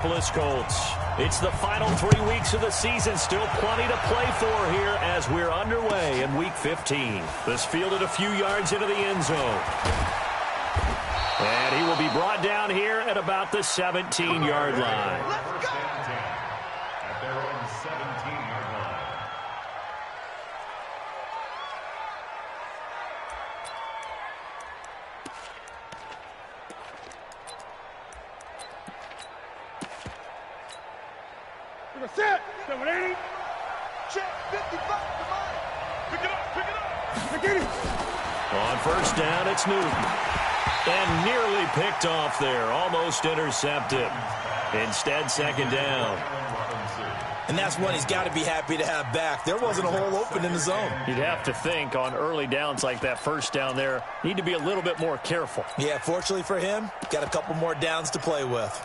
Colts. It's the final 3 weeks of the season. Still plenty to play for here as we're underway in Week 15. This fielded a few yards into the end zone. And he will be brought down here at about the 17-yard line. Let's go! At their own 17-yard line. Set. 780. Check. 55. Come on. Pick it up. Pick it up. Pick it up. On first down, it's Newton. And nearly picked off there. Almost intercepted. Instead, second down. And that's one he's got to be happy to have back. There wasn't a hole open in the zone. You'd have to think on early downs like that first down there, need to be a little bit more careful. Yeah, fortunately for him, got a couple more downs to play with.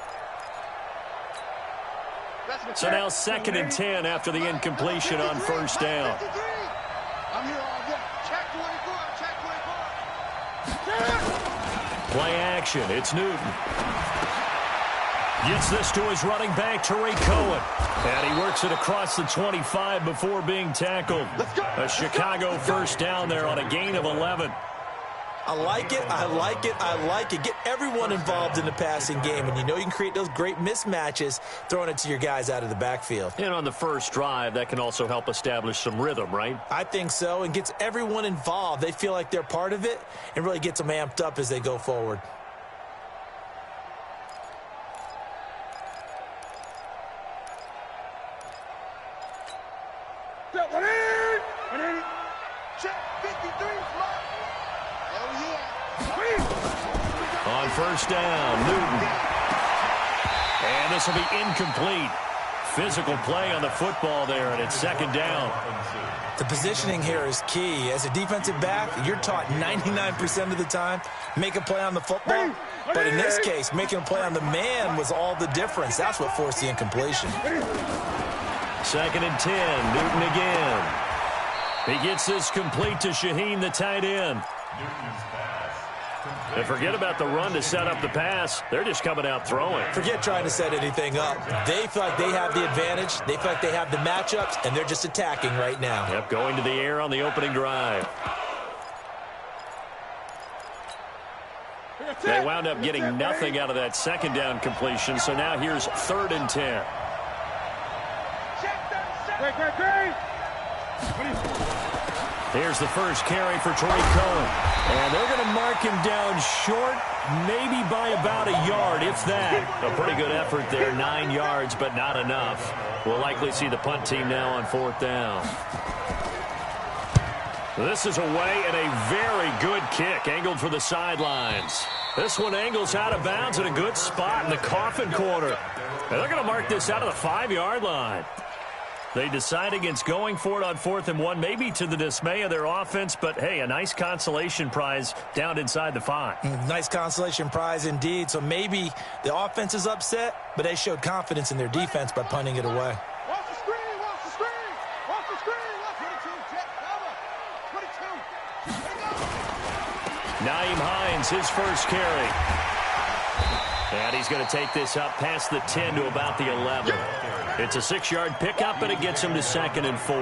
So now 2nd and 10 after the incompletion on first down. I'm here all day. Check 24. Check 24. Play action. It's Newton. Gets this to his running back, Tariq Cohen. And he works it across the 25 before being tackled. A Chicago first down there on a gain of 11. I like it, I like it, I like it. Get everyone involved in the passing game, and you know you can create those great mismatches throwing it to your guys out of the backfield. And on the first drive, that can also help establish some rhythm, right? I think so, and gets everyone involved. They feel like they're part of it and really gets them amped up as they go forward. Check 53. On first down, Newton. And this will be incomplete. Physical play on the football there, and it's second down. The positioning here is key. As a defensive back, you're taught 99% of the time, make a play on the football. But in this case, making a play on the man was all the difference. That's what forced the incompletion. 2nd and 10, Newton again. He gets this complete to Shaheen, the tight end. And forget about the run to set up the pass. They're just coming out throwing. Forget trying to set anything up. They feel like they have the advantage. They feel like they have the matchups, and they're just attacking right now. Yep, going to the air on the opening drive. They wound up getting nothing out of that second down completion, so now here's 3rd and 10. Here's the first carry for Tariq Cohen. And they're going to mark him down short, maybe by about a yard, if that. A pretty good effort there, 9 yards, but not enough. We'll likely see the punt team now on 4th down. This is away and a very good kick, angled for the sidelines. This one angles out of bounds at a good spot in the coffin corner. And they're going to mark this out of the 5-yard line. They decide against going for it on 4th and 1, maybe to the dismay of their offense, but hey, a nice consolation prize down inside the 5. Nice consolation prize indeed. So maybe the offense is upset, but they showed confidence in their defense by punting it away. Watch the screen, watch the screen, watch the screen, watch 22, check, cover, 22. Nyheim Hines, his first carry. And he's going to take this up past the 10 to about the 11. It's a 6-yard pickup, and it gets him to 2nd and 4.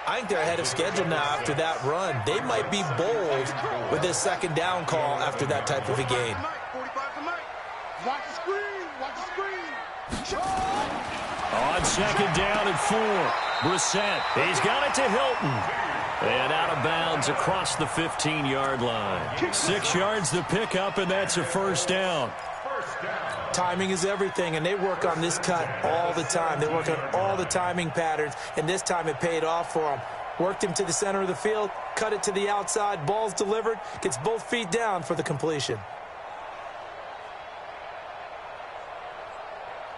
I think they're ahead of schedule now after that run. They might be bold with this 2nd down call after that type of a game. Watch the screen, watch the screen. On 2nd down and 4, Brissett. He's got it to Hilton. And out of bounds across the 15-yard line. 6 yards to pick up, and that's a first down. Timing is everything, and they work on this cut all the time. They work on all the timing patterns, and this time it paid off for them. Worked him to the center of the field, cut it to the outside, ball's delivered, gets both feet down for the completion.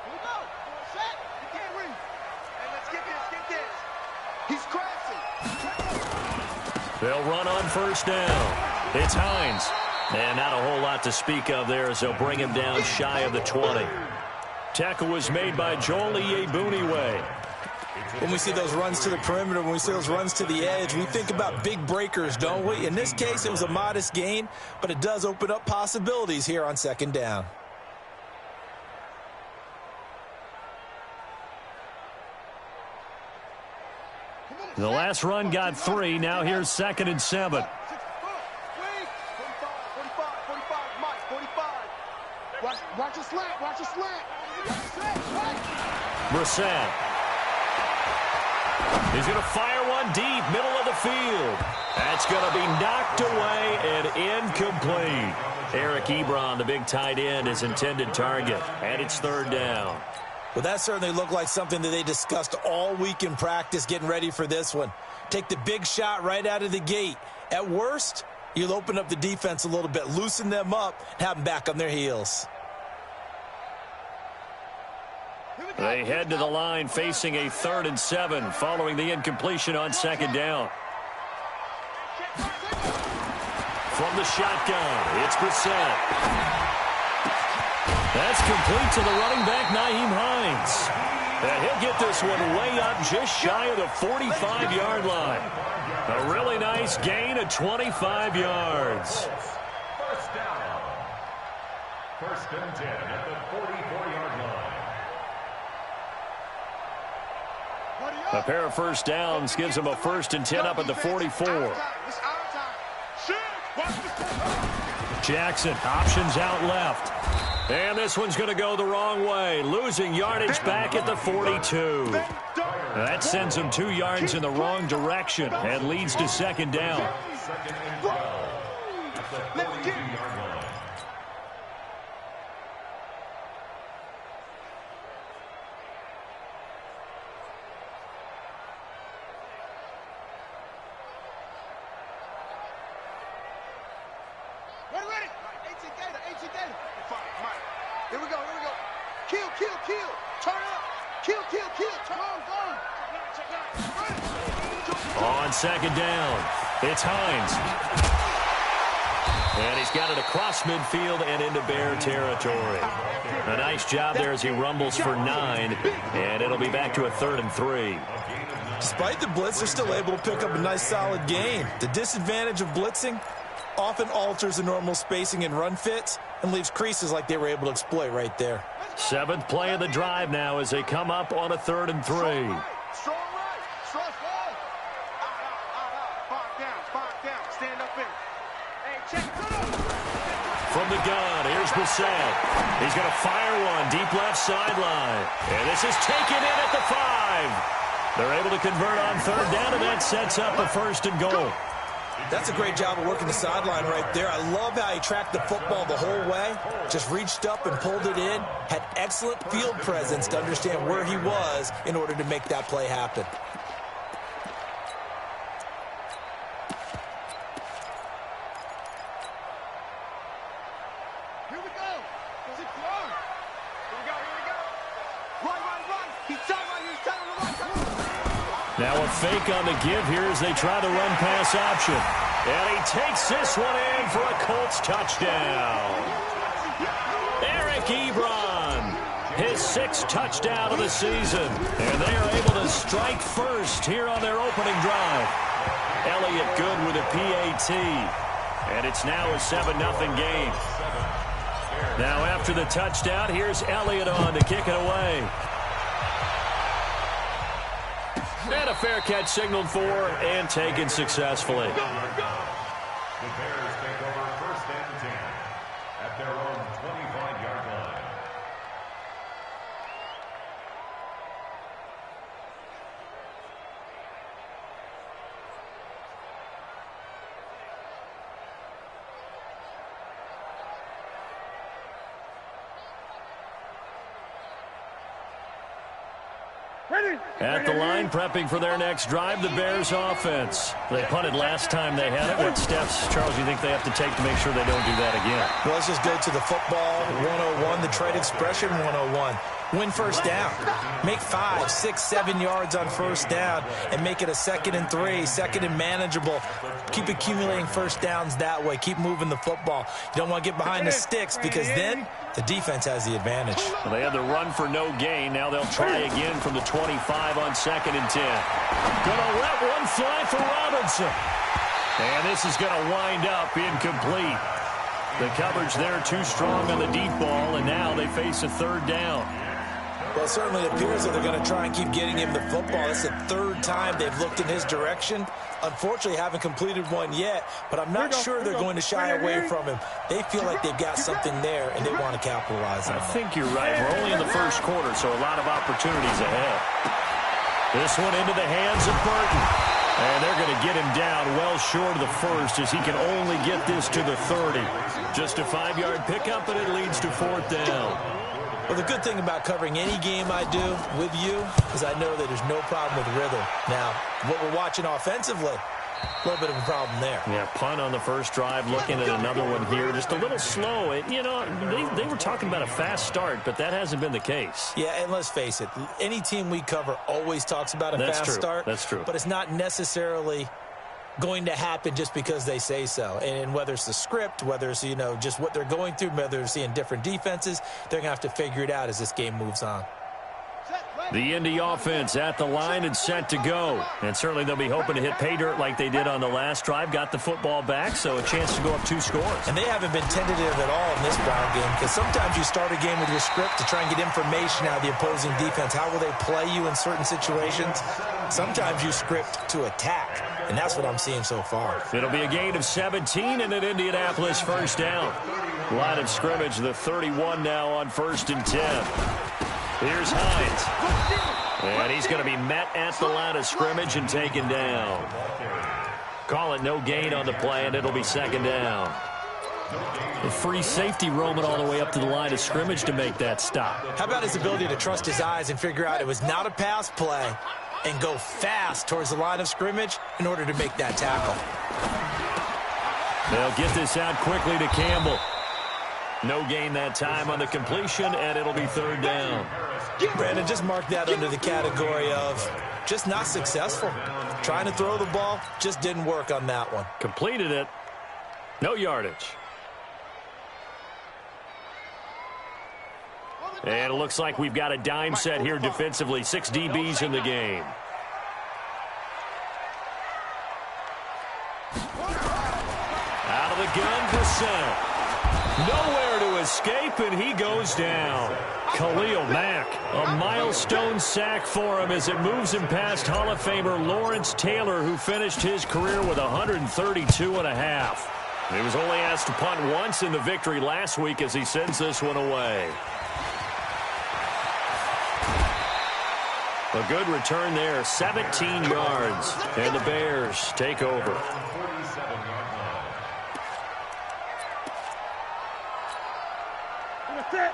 Here we go. Set. You can't read. Hey, let's get this. He's crashing. They'll run on first down. It's Hines. And not a whole lot to speak of there as they'll bring him down shy of the 20. Tackle was made by Joel Iyiegbuniwe. When we see those runs to the perimeter, when we see those runs to the edge, we think about big breakers, don't we? In this case, it was a modest gain, but it does open up possibilities here on 2nd down. The last run got 3. Now here's 2nd and 7. Watch a slant. Watch a slant. Brissett. He's going to fire one deep, middle of the field. That's going to be knocked away and incomplete. Eric Ebron, the big tight end, his intended target. And it's 3rd down. Well, that certainly looked like something that they discussed all week in practice getting ready for this one. Take the big shot right out of the gate. At worst, you'll open up the defense a little bit, loosen them up, and have them back on their heels. They head to the line facing a 3rd and 7 following the incompletion on 2nd down. From the shotgun, it's Brissett. That's complete to the running back, Nyheim Hines. And he'll get this one way up just shy of the 45-yard line. A really nice gain of 25 yards. 1st down. 1st and 10 at the 44-yard line. A pair of 1st downs gives him a 1st and 10 up at the 44. Jackson options out left. And this one's going to go the wrong way, losing yardage back at the 42. That sends him 2 yards in the wrong direction and leads to 2nd down. 2nd and 12 at the 42-yard line. Here we go. Kill. Turn up. Kill. Turn on. On 2nd down, it's Hines. And he's got it across midfield and into Bear territory. A nice job there as he rumbles for 9, and it'll be back to a 3rd and 3. Despite the blitz, they're still able to pick up a nice, solid gain. The disadvantage of blitzing often alters the normal spacing and run fits and leaves creases like they were able to exploit right there. 7th play of the drive now as they come up on a 3rd and 3. Strong right. Strong left. Five down. Stand up in. Hey, check. From the gun, here's Brissett. He's going to fire one deep left sideline. And this is taken in at the 5. They're able to convert on 3rd down, and that sets up a 1st and goal. That's a great job of working the sideline right there. I love how he tracked the football the whole way. Just reached up and pulled it in. Had excellent field presence to understand where he was in order to make that play happen. Here we go. Does it go? Here we go. Run. He's telling him to run. Now a fake on the give here as they try to run pass option. And he takes this one in for a Colts touchdown. Eric Ebron, his 6th touchdown of the season. And they are able to strike first here on their opening drive. Elliott good with a PAT. And it's now a 7-0 game. Now after the touchdown, here's Elliott on to kick it away. And a fair catch signaled for and taken successfully. The Bears take over 1st and 10 at their own 25-yard line. At the line, prepping for their next drive, the Bears offense. They punted last time they had it. What steps, Charles, do you think they have to take to make sure they don't do that again? Well, let's just go to the football 101, the trade expression 101. Win 1st down. Make 5, 6, 7 yards on 1st down and make it a 2nd and 3, 2nd and manageable. Keep accumulating 1st downs that way. Keep moving the football. You don't want to get behind the sticks because then the defense has the advantage. Well, they had the run for no gain. Now they'll try again from the 25 on 2nd and 10. Gonna let one fly for Robinson. And this is going to wind up incomplete. The coverage there too strong on the deep ball, and now they face a 3rd down. Well, it certainly appears that they're going to try and keep getting him the football. It's the third time they've looked in his direction. Unfortunately, haven't completed one yet, but I'm not sure they're going to shy away from him. They feel like they've got something there, and they want to capitalize on it. I think you're right. We're only in the first quarter, so a lot of opportunities ahead. This one into the hands of Burton. And they're going to get him down well short of the first as he can only get this to the 30. Just a 5-yard pickup, and it leads to 4th down. Well, the good thing about covering any game I do with you is I know that there's no problem with rhythm. Now, what we're watching offensively, a little bit of a problem there. Yeah, punt on the first drive, looking at another one here. Just a little slow. You know, they were talking about a fast start, but that hasn't been the case. Yeah, and let's face it, any team we cover always talks about a fast start. That's true. But it's not necessarily going to happen just because they say so. And whether it's the script, whether it's, you know, just what they're going through, whether they're seeing different defenses, they're going to have to figure it out as this game moves on. The Indy offense at the line and set to go. And certainly they'll be hoping to hit pay dirt like they did on the last drive. Got the football back, so a chance to go up 2 scores. And they haven't been tentative at all in this Brown game, because sometimes you start a game with your script to try and get information out of the opposing defense. How will they play you in certain situations? Sometimes you script to attack, and that's what I'm seeing so far. It'll be a gain of 17 and an Indianapolis first down. Line of scrimmage, the 31 now on 1st and 10. Here's Hines. And he's going to be met at the line of scrimmage and taken down. Call it no gain on the play, and it'll be 2nd down. The free safety roaming all the way up to the line of scrimmage to make that stop. How about his ability to trust his eyes and figure out it was not a pass play and go fast towards the line of scrimmage in order to make that tackle. They'll get this out quickly to Campbell. No gain that time on the completion, and it'll be 3rd down. Brandon, just mark that under the category of just not successful. Trying to throw the ball, just didn't work on that one. Completed it. No yardage. And it looks like we've got a dime set here defensively. 6 DBs in the game. Out of the gun for center. Nowhere to escape, and he goes down. Khalil Mack, a milestone sack for him as it moves him past Hall of Famer Lawrence Taylor, who finished his career with 132.5. He was only asked to punt once in the victory last week as he sends this one away. A good return there, 17 yards, and the Bears take over.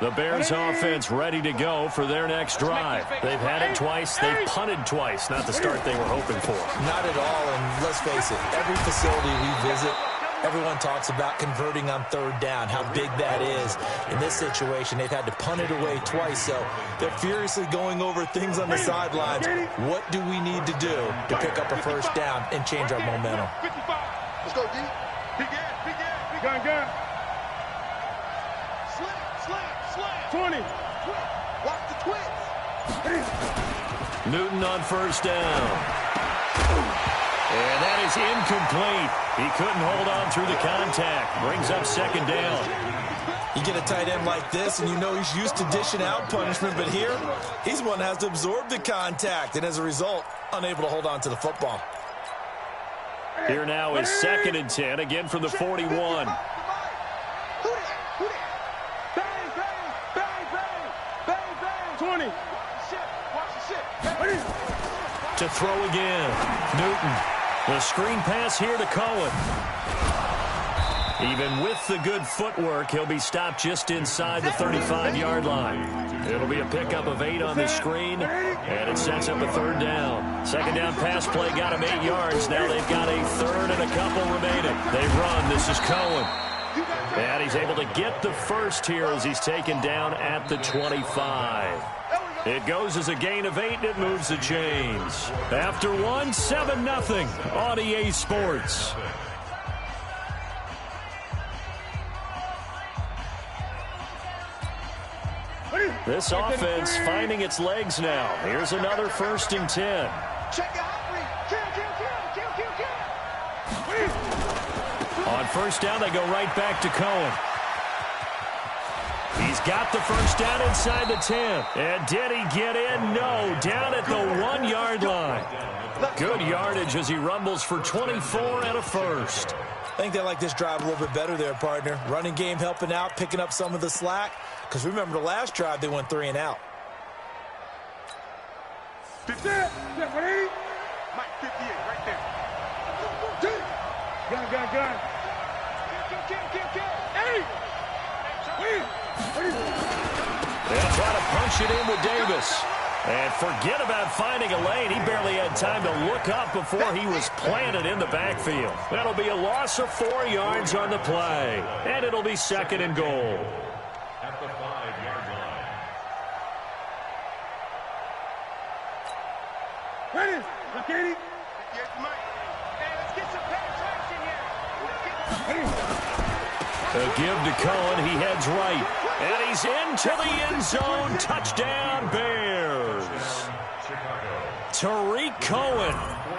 The Bears offense ready to go for their next drive. They've had it twice. They've punted twice. Not the start they were hoping for. Not at all, and let's face it, every facility we visit, everyone talks about converting on 3rd down, how big that is. In this situation, they've had to punt it away twice, so they're furiously going over things on the sidelines. What do we need to do to pick up a 1st down and change our momentum? Let's go, D. Big gun, gun, gun. Slam, 20. Watch the twist. Newton on 1st down. And that is incomplete. He couldn't hold on through the contact. Brings up 2nd down. You get a tight end like this, and you know he's used to dishing out punishment, but here, he's one that has to absorb the contact, and as a result, unable to hold on to the football. Here now is 2nd and 10, again from the 41. To throw again. Newton. The screen pass here to Cohen. Even with the good footwork, he'll be stopped just inside the 35-yard line. It'll be a pickup of 8 on the screen, and it sets up a 3rd down. 2nd down pass play got him 8 yards. Now they've got a 3rd and a couple remaining. They run. This is Cohen. And he's able to get the first here as he's taken down at the 25. It goes as a gain of 8, and it moves the chains. After one, 7-0 on EA Sports. This offense finding its legs now. Here's another 1st and 10. On 1st down, they go right back to Cohen. He's got the first down inside the 10. And did he get in? No, down at the 1-yard line. Good yardage as he rumbles for 24 and a first. I think they like this drive a little bit better there, partner. Running game helping out, picking up some of the slack. Because remember the last drive, they went 3 and out. 50, 180, Mike 58 right there. Gun. Hey! They'll try to punch it in with Davis. And forget about finding a lane. He barely had time to look up before he was planted in the backfield. That'll be a loss of 4 yards on the play. And it'll be second and goal. At the 5-yard line. Ready? Look, 80. Yes, Mike. Hey, let's get some penetration here. A give to Cohen. He heads right. And he's into the end zone. Touchdown, Bears. Tariq Cohen,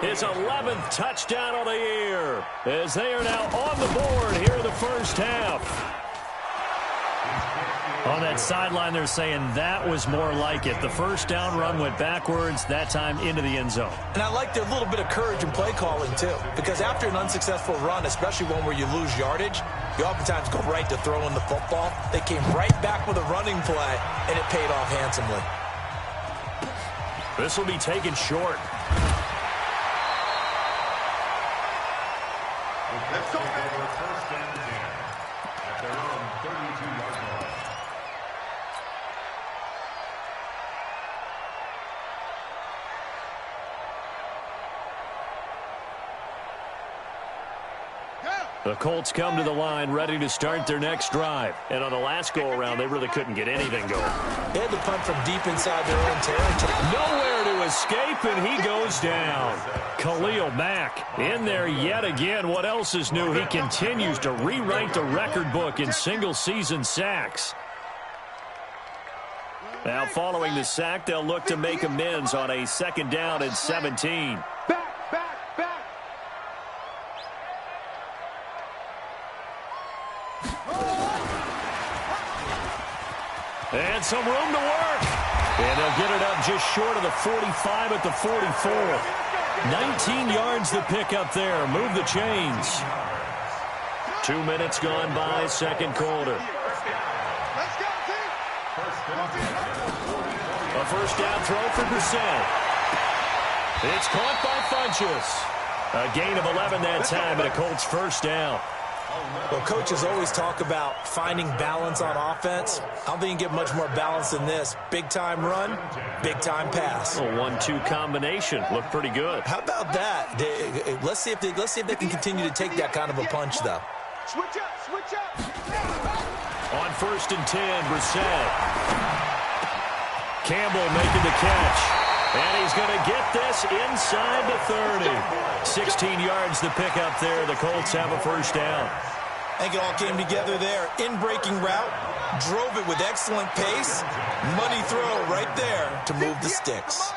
his 11th touchdown of the year, as they are now on the board here in the first half. On that sideline, they're saying that was more like it. The first down run went backwards, that time into the end zone. And I like their little bit of courage in play calling, too. Because after an unsuccessful run, especially one where you lose yardage, you oftentimes go right to throwing the football. They came right back with a running play, and it paid off handsomely. This will be taken short. Let's go. First down 10 at their own 32-yard line. The Colts come to the line ready to start their next drive. And on the last go-around, they really couldn't get anything going. They had to punt from deep inside their own territory. Nowhere to escape, and he goes down. Khalil Mack in there yet again. What else is new? He continues to rewrite the record book in single-season sacks. Now, following the sack, they'll look to make amends on a second down and 17. And some room to work. And they'll get it up just short of the 45 at the 44. 19 yards to pick up there. Move the chains. 2 minutes gone by, second quarter. A first down throw for Brissett. It's caught by Funchess. A gain of 11 that time and a Colts first down. Well, coaches always talk about finding balance on offense. I don't think you can get much more balance than this. Big-time run, big-time pass. A 1-2 combination. Looked pretty good. How about that? Let's see if they can continue to take that kind of a punch, though. Switch up. On first and 10, Brissett. Campbell making the catch. And he's going to get this inside the 30. 16 yards to pick up there. The Colts have a first down. I think it all came together there. In-breaking route, drove it with excellent pace. Money throw right there to move the sticks.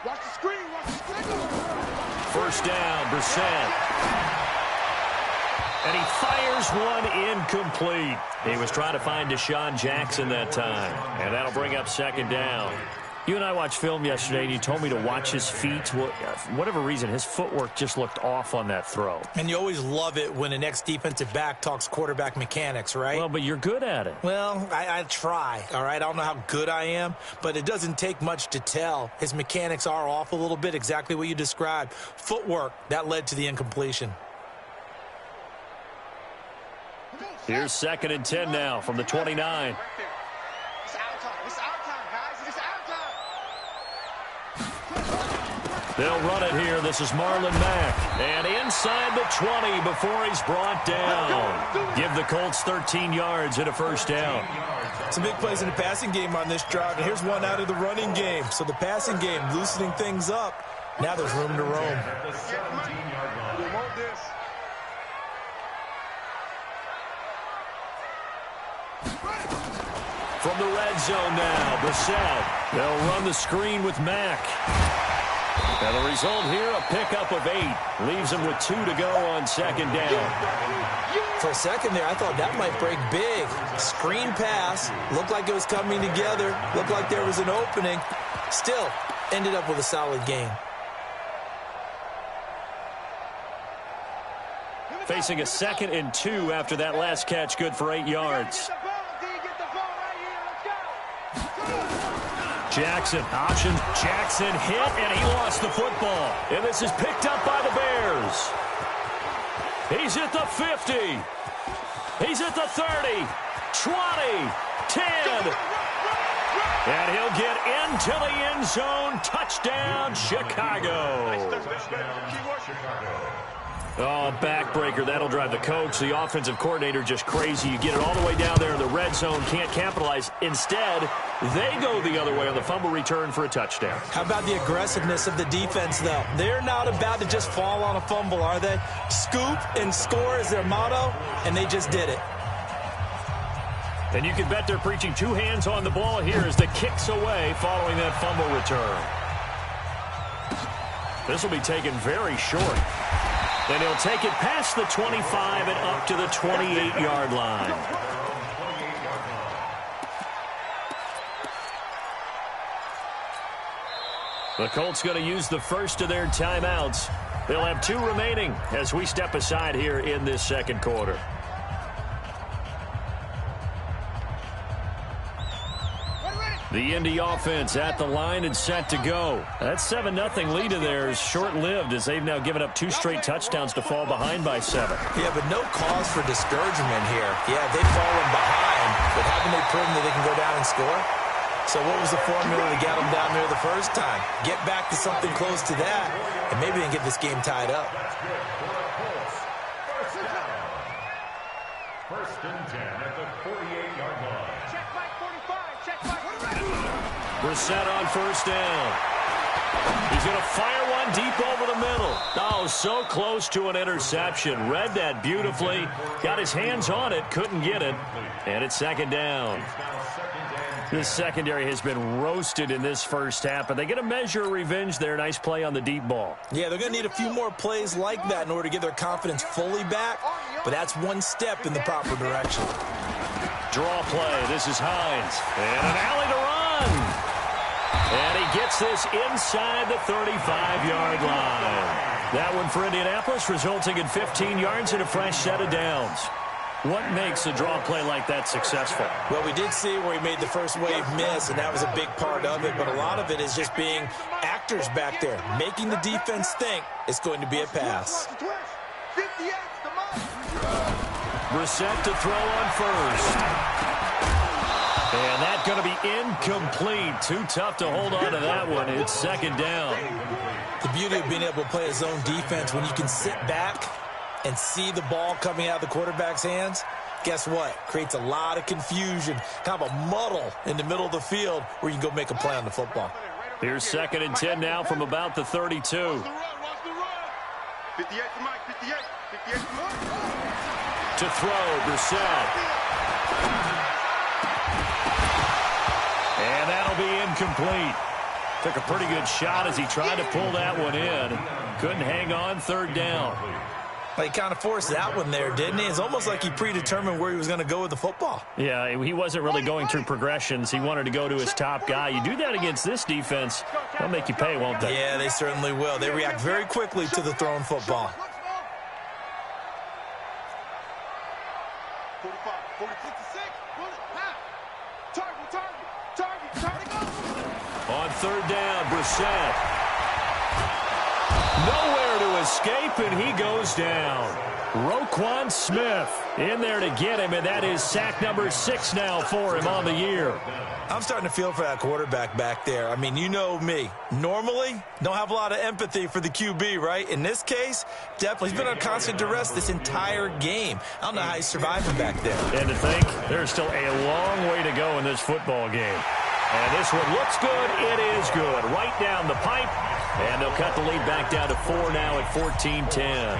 Watch the screen. First down, Brissett. And he fires one incomplete. He was trying to find Deshaun Jackson that time. And that'll bring up second down. You and I watched film yesterday, and you told me to watch his feet. Well, for whatever reason, his footwork just looked off on that throw. And you always love it when an ex-defensive back talks quarterback mechanics, right? Well, but you're good at it. Well, I try, all right? I don't know how good I am, but it doesn't take much to tell. His mechanics are off a little bit, exactly what you described. Footwork, that led to the incompletion. Here's second and 10 now from the 29. They'll run it here. This is Marlon Mack. And inside the 20 before he's brought down. Give the Colts 13 yards and a first down. Some big plays in the passing game on this drive. And here's one out of the running game. So the passing game loosening things up. Now there's room to roam. From the red zone now, Brissett. They'll run the screen with Mack. And the result here, a pickup of 8. Leaves them with 2 to go on second down. For a second there, I thought that might break big. Screen pass. Looked like it was coming together. Looked like there was an opening. Still, ended up with a solid game. Facing a 2nd and 2 after that last catch, good for 8 yards. Jackson, option. Jackson hit, and he lost the football. And this is picked up by the Bears. He's at the 50. He's at the 30, 20, 10. And he'll get into the end zone. Touchdown, Chicago. Oh, backbreaker. That'll drive the coach, the offensive coordinator, just crazy. You get it all the way down there in the red zone, can't capitalize. Instead, they go the other way on the fumble return for a touchdown. How about the aggressiveness of the defense, though? They're not about to just fall on a fumble, are they? Scoop and score is their motto, and they just did it. And you can bet they're preaching 2 hands on the ball here as the kick's away following that fumble return. This will be taken very short. And he'll take it past the 25 and up to the 28-yard line. The Colts going to use the first of their timeouts. They'll have 2 remaining as we step aside here in this second quarter. The Indy offense at the line and set to go. That 7-0 lead of theirs short-lived as they've now given up 2 straight touchdowns to fall behind by 7. Yeah, but no cause for discouragement here. Yeah, they've fallen behind, but haven't they proven that they can go down and score? So what was the formula to get them down there the first time? Get back to something close to that, and maybe they can get this game tied up. First and 10 at the 48-yard line. Check Mike 45. Check Mike. Brissett on first down. He's going to fire one deep over the middle. Oh, so close to an interception. Read that beautifully. Got his hands on it. Couldn't get it. And it's second down. This secondary has been roasted in this first half, but they get a measure of revenge there. Nice play on the deep ball. Yeah, they're going to need a few more plays like that in order to get their confidence fully back, but that's one step in the proper direction. Draw play. This is Hines. And an alley to run. And he gets this inside the 35-yard line. That one for Indianapolis, resulting in 15 yards and a fresh set of downs. What makes a draw play like that successful? Well, we did see where he made the first wave miss, and that was a big part of it, but a lot of it is just being actors back there, making the defense think it's going to be a pass. Brissett to throw on first. And that's going to be incomplete. Too tough to hold on to that one. It's second down. The beauty of being able to play a zone defense when you can sit back and see the ball coming out of the quarterback's hands, guess what? Creates a lot of confusion, kind of a muddle in the middle of the field where you can go make a play on the football. Here's second and 10 now from about the 32. 58 to Mike, 58 to Mike. To throw, Brissett. And that'll be incomplete. Took a pretty good shot as he tried to pull that one in. Couldn't hang on, third down. He kind of forced that one there, didn't he? It's almost like he predetermined where he was going to go with the football. Yeah, he wasn't really going through progressions. He wanted to go to his top guy. You do that against this defense, they'll make you pay, won't they? Yeah, they certainly will. They react very quickly to the thrown football. 45, 46, target. On third down, Brissett. Nowhere to escape, and he goes down. Roquan Smith in there to get him, and that is sack number 6 now for him on the year. I'm starting to feel for that quarterback back there. I mean, you know me. Normally, don't have a lot of empathy for the QB, right? In this case, definitely. He's been on constant duress this entire game. I don't know how he's surviving back there. And to think, there's still a long way to go in this football game. And this one looks good. It is good. Right down the pipe. And they'll cut the lead back down to 4 now at 14-10.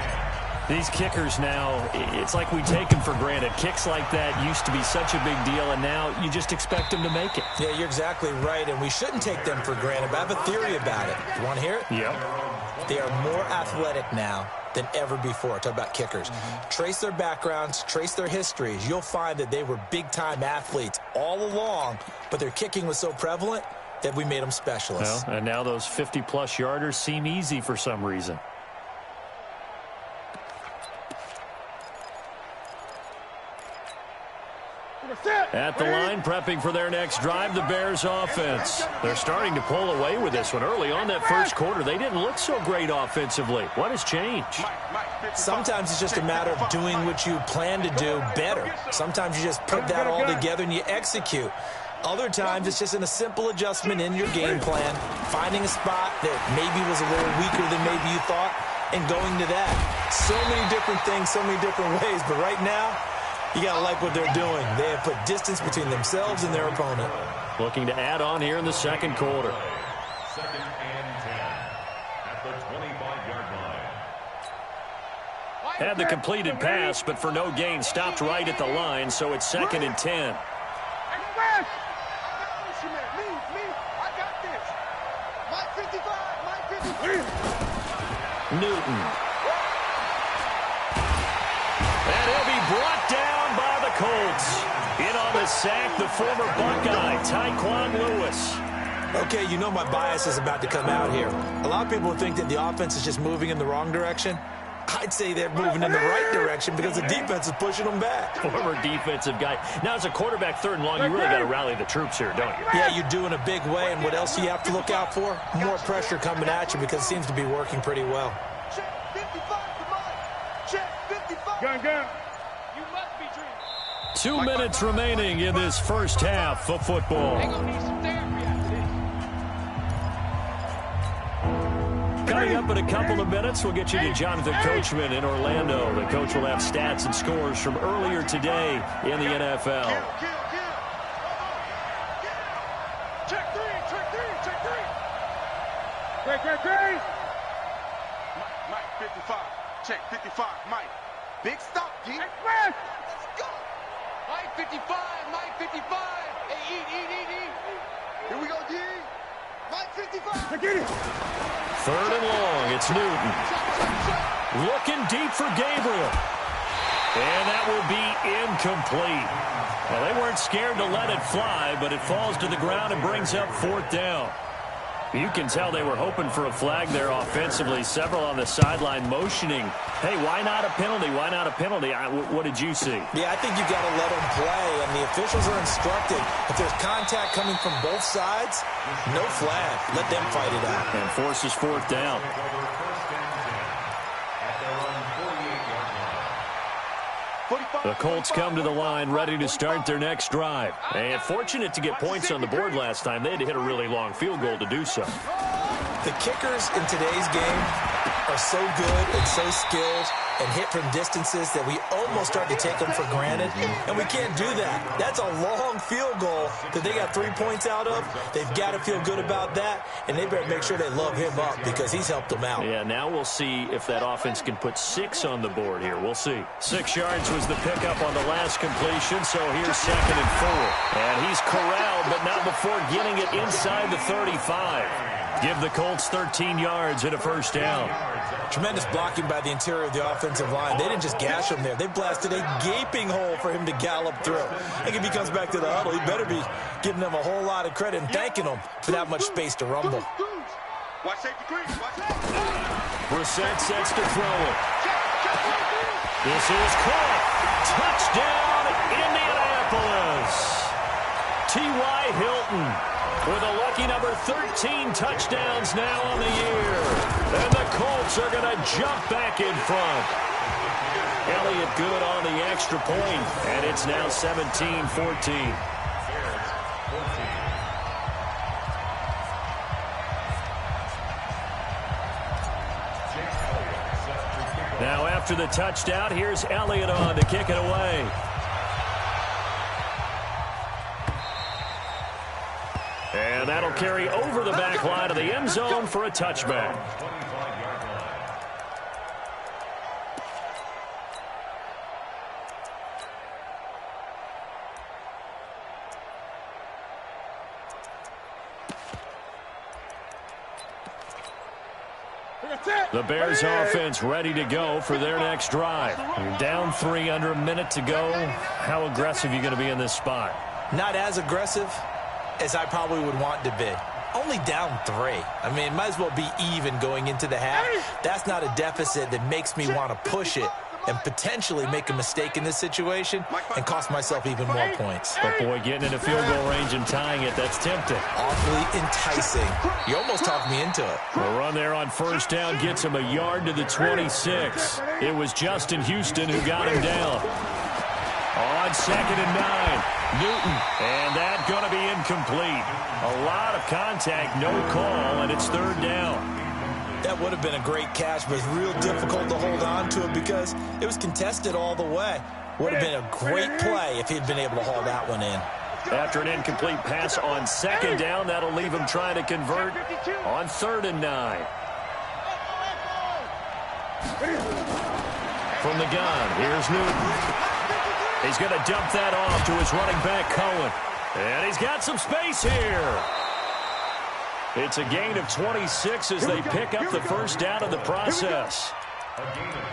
These kickers now, it's like we take them for granted. Kicks like that used to be such a big deal, and now you just expect them to make it. Yeah, you're exactly right, and we shouldn't take them for granted, but I have a theory about it. You want to hear it? Yep. They are more athletic now than ever before. Talk about kickers. Trace their backgrounds, trace their histories. You'll find that they were big-time athletes all along, but their kicking was so prevalent that we made them specialists. Well, and now those 50-plus yarders seem easy for some reason. At the line, prepping for their next drive, the Bears offense. They're starting to pull away with this one. Early on that first quarter, they didn't look so great offensively. What has changed? Sometimes it's just a matter of doing what you plan to do better. Sometimes you just put that all together and you execute. Other times it's just in a simple adjustment in your game plan, finding a spot that maybe was a little weaker than maybe you thought, and going to that. So many different things, so many different ways, but right now, you got to like what they're doing. They have put distance between themselves and their opponent. Looking to add on here in the second quarter. 2nd and 10 at the 25-yard line. Had the completed pass, but for no gain, stopped right at the line, so it's 2nd and 10. Newton. And he'll be brought down by the Colts. In on the sack, the former Buckeye, Tyquan Lewis. Okay, you know my bias is about to come out here. A lot of people think that the offense is just moving in the wrong direction. I'd say they're moving in the right direction because the defense is pushing them back. Former defensive guy. Now, as a quarterback, 3rd and long, you really got to rally the troops here, don't you? Yeah, you do in a big way. And what else do you have to look out for? More pressure coming at you because it seems to be working pretty well. Check 55 to mine. Check 55. Gun. You must be dreaming. 2 minutes remaining in this first half of football. They're going to need some therapy after this. Coming up in a couple of minutes, we'll get you to Jonathan Coachman in Orlando. The coach will have stats and scores from earlier today in the NFL. Kill. Check three. Great. Mike, 55. Check 55, Mike. Big stop, D. Express. Let's go. Mike 55. Hey, eat. Here we go, D. Mike 55. Get it. 3rd and long, it's Newton. Looking deep for Gabriel. And that will be incomplete. Well, they weren't scared to let it fly, but it falls to the ground and brings up 4th down. You can tell they were hoping for a flag there offensively. Several on the sideline motioning. Hey, why not a penalty? What did you see? Yeah, I think you got to let them play, and the officials are instructed. If there's contact coming from both sides, no flag. Let them fight it out. And forces 4th down. The Colts come to the line ready to start their next drive. And fortunate to get points on the board last time. They had to hit a really long field goal to do so. The kickers in today's game are so good and so skilled and hit from distances that we almost start to take them for granted, and we can't do that. That's a long field goal that they got 3 points out of. They've got to feel good about that, and they better make sure they love him up because he's helped them out. Yeah, now we'll see if that offense can put 6 on the board here. We'll see. 6 yards was the pickup on the last completion, so here's 2nd and 4. And he's corralled, but not before getting it inside the 35. Give the Colts 13 yards and a 1st down. Tremendous blocking by the interior of the offensive line. They didn't just gash him there. They blasted a gaping hole for him to gallop through. I think if he comes back to the huddle, he better be giving them a whole lot of credit and thanking them for that much space to rumble. Watch safety green. Brissett sets to throw it. This is caught. Touchdown, Indianapolis. T.Y. Hilton with a lucky number 13 touchdowns now on the year. And the Colts are going to jump back in front. Elliott good on the extra point, and it's now 17-14. Now after the touchdown, here's Elliott on to kick it away. And that'll carry over the back line of the end zone for a touchback. The Bears offense ready to go for their next drive. You're down 3 under a minute to go. How aggressive are you going to be in this spot? Not as aggressive as I probably would want to be. Only down 3. I mean, might as well be even going into the half. That's not a deficit that makes me want to push it and potentially make a mistake in this situation and cost myself even more points. But, boy, getting into field goal range and tying it, that's tempting. Awfully enticing. You almost talked me into it. The run there on first down gets him a yard to the 26. It was Justin Houston who got him down. On 2nd and 9, Newton, and that's going to be incomplete. A lot of contact, no call, and it's 3rd down. That would have been a great catch, but it's real difficult to hold on to it because it was contested all the way. Would have been a great play if he'd been able to haul that one in. After an incomplete pass on 2nd down, that'll leave him trying to convert on 3rd and 9. From the gun, here's Newton. He's going to dump that off to his running back, Cohen. And he's got some space here. It's a gain of 26 as they pick up the first down of the process.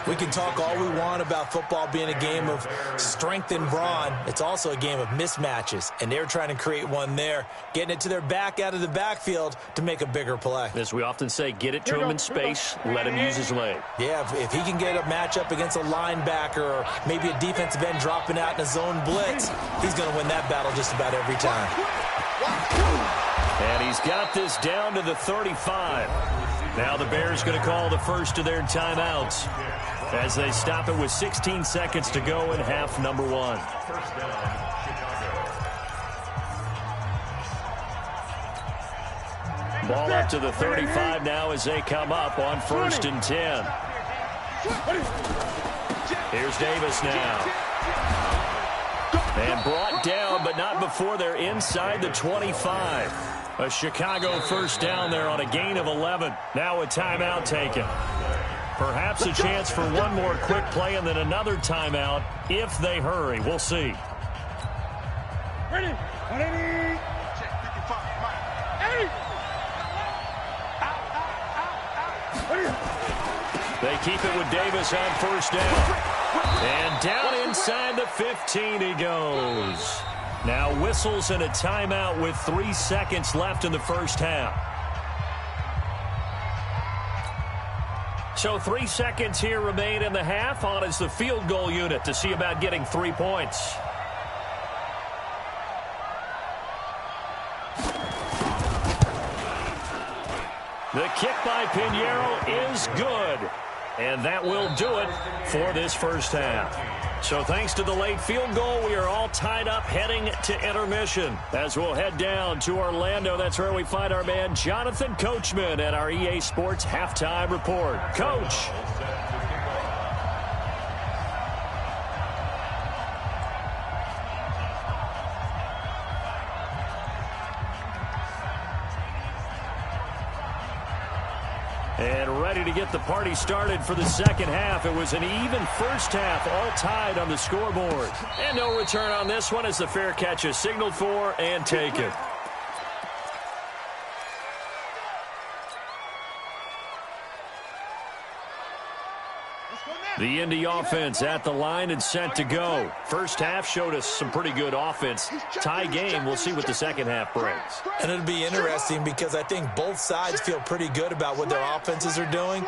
We can talk all we want about football being a game of strength and brawn. It's also a game of mismatches, and they're trying to create one there, getting it to their back out of the backfield to make a bigger play. As we often say, get it to him in space, let him use his leg. Yeah, if he can get a matchup against a linebacker or maybe a defensive end dropping out in a zone blitz, he's going to win that battle just about every time. And he's got this down to the 35. Now the Bears going to call the first of their timeouts as they stop it with 16 seconds to go in half number 1. Ball up to the 35 now as they come up on 1st and 10. Here's Davis now. And brought down, but not before they're inside the 25. A Chicago first down there on a gain of 11. Now a timeout taken. Perhaps a chance for one more quick play and then another timeout if they hurry. We'll see. Ready? 180. Check 55. Mike. 80. Out. They keep it with Davis on first down. And down inside the 15 he goes. Now whistles and a timeout with 3 seconds left in the first half. So 3 seconds here remain in the half. On is the field goal unit to see about getting 3 points. The kick by Pinheiro is good. And that will do it for this first half. So thanks to the late field goal, we are all tied up heading to intermission. As we'll head down to Orlando, that's where we find our man Jonathan Coachman at our EA Sports Halftime Report. Coach. And ready to get the party started for the second half. It was an even first half, all tied on the scoreboard. And no return on this one as the fair catch is signaled for and taken. The Indy offense at the line and set to go. First half showed us some pretty good offense. Tie game, we'll see what the second half brings. And it'll be interesting because I think both sides feel pretty good about what their offenses are doing.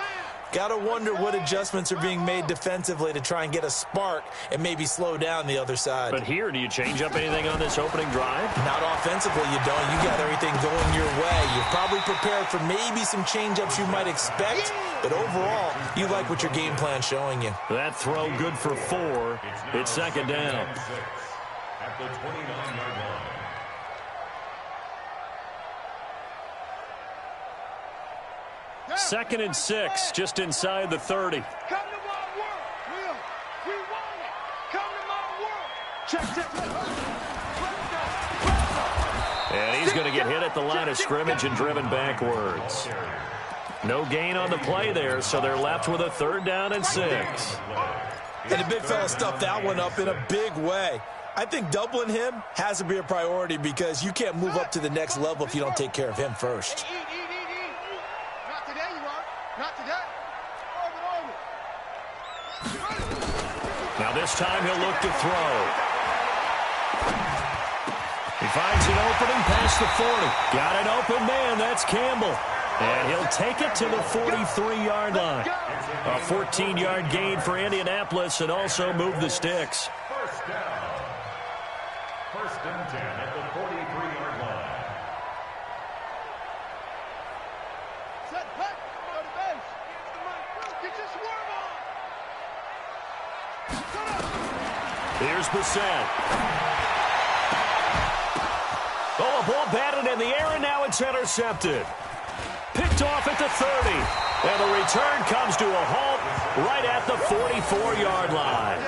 Got to wonder what adjustments are being made defensively to try and get a spark and maybe slow down the other side. But here, do you change up anything on this opening drive? Not offensively, you don't. You got everything going your way. You're probably prepared for maybe some change-ups you might expect, but overall, you like what your game plan's showing you. That throw good for 4. It's second down. At the 29-yard line. Second and 6, just inside the 30. Come to my world, Will. We want it. Come to my world. Check. And he's going to get hit at the line of scrimmage and driven backwards. No gain on the play there, so they're left with a 3rd down and 6. And the big fella stuffed that one up in a big way. I think doubling him has to be a priority because you can't move up to the next level if you don't take care of him first. Not today, you are. Not today. this time he'll look to throw. He finds an opening past the 40. Got an open man. That's Campbell. And he'll take it to the 43-yard line. A 14-yard gain for Indianapolis and also move the sticks. First down. First and 10 at the 43-yard line. Set, cut, go to base. Get your swerve on. Here's Brissett. Oh, a ball batted in the air, and now it's intercepted. Picked off at the 30. And the return comes to a halt right at the 44-yard line.